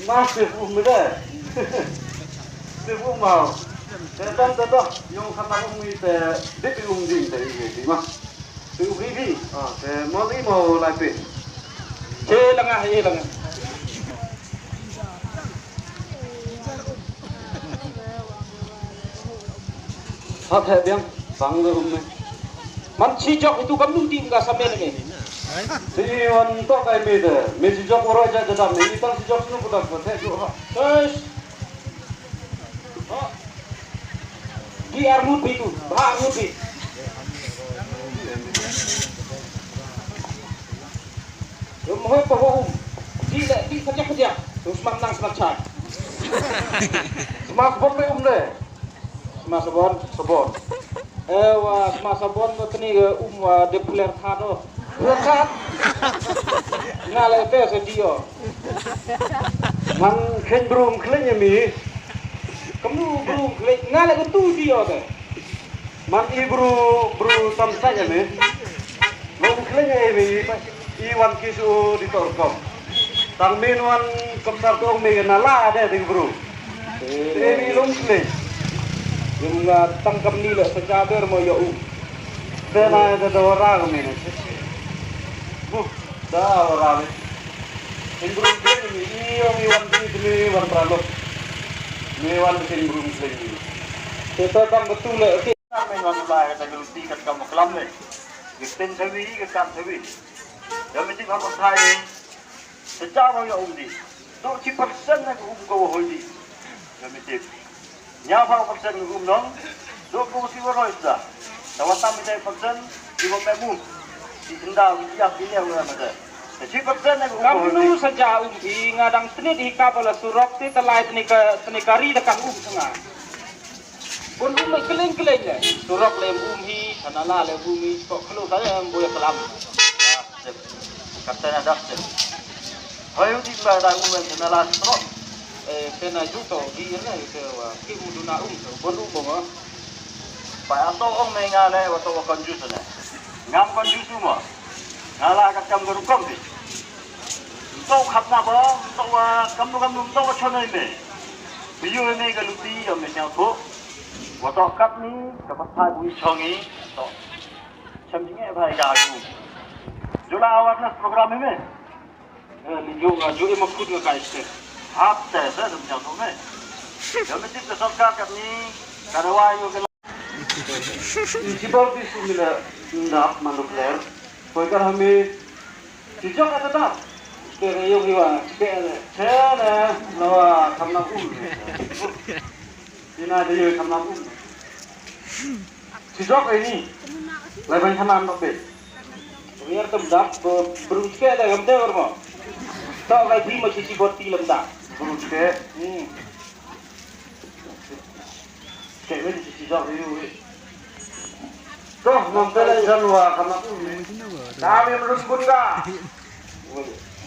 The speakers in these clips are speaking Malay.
Masih umur Sibu mau. Tetap yung kata umi te depi umding te ini mah. Tu bibi. Te mau lagi. Lengah. Hati biang bang le umi. Man cijok itu kamu tim nggak sampai lagi. Si untuk kayak beda. Mesti jok orang aja jadam. Ini tang si jok sunu budak buat juga. Terus, di armut itu, armut itu. Mau apa di kerja, terus menang semacam. Semak bon me deh. Semasa bon. Semasa bon tu ni depuler thado. Rekat. Ngalai te sedio. Man ken brum klenya mi. Kamu belum ngalai itu dia te. Man bru tam saja mi. Brum klenya mi. Iwan kisu di torkom. Tang minuan komsar tong mi nala ada di bru. Ini lum klenya. Yung tangkap nila sa jaber mo yung Dena ada orang mi. Dah orang. Brum klenya mi. Iwan kisu mi wan pralo. Mewan bikin burung sendiri. kita tang betul le. Mewan mulai kata geluti kat kamu kelam le. Gisten sawi kat sawi. Yang mesti kamu thay. Secara ya umdi. Tu ci persen nak kau hoidi. Yang mesti. Nyapa persen nong. Tu kau si waroi dah. Tawatan mesti persen di bawah di sendal siap ini yang mana. Ci persen nak Kamu saja ngadang seni di kapal surok ti telai seni kari dekat tengah. Pun keling le. Surok lem hi, tanala lem hi, kok kalau saya boleh kelam. Kata nak dah. Hayu di pada tanala surok. Kena juto di ini ke kim duna pun bongo. Pak atau orang mengale atau akan jus ni. Ngam kan jus semua. Ngalah kat kamu berukom ni. Tau khap na ba, kamu tau chonai me. Biu ni galuti yang menyau tu. Waktu kat ni dapat pagi chongi. So, cemjingnya apa gagu. Jula awak nak program ni. Juga makut ke kaisir. Hap saya menyau tu me. Yang mesti tersorkat kat ni. Karawai yo ke. Sibor di sumila ndak manuk ler. Koi kami sijok atau tak? Kaya yung iwa, Saya lawa kamna Ina ada yo kamna Sijok ini. Leban kanan tak be. biar temdak beruske ada gamte ormo. Tak lagi masih si boti lemdak. Beruske. Kayak ni sijok ini. Toh nampela janwa kamna Kami menurut bunda.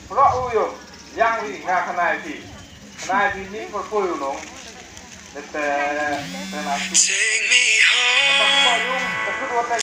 Pro uyo yang di ngakanai ti. Kanai ti ni por poyo nong. Take me home.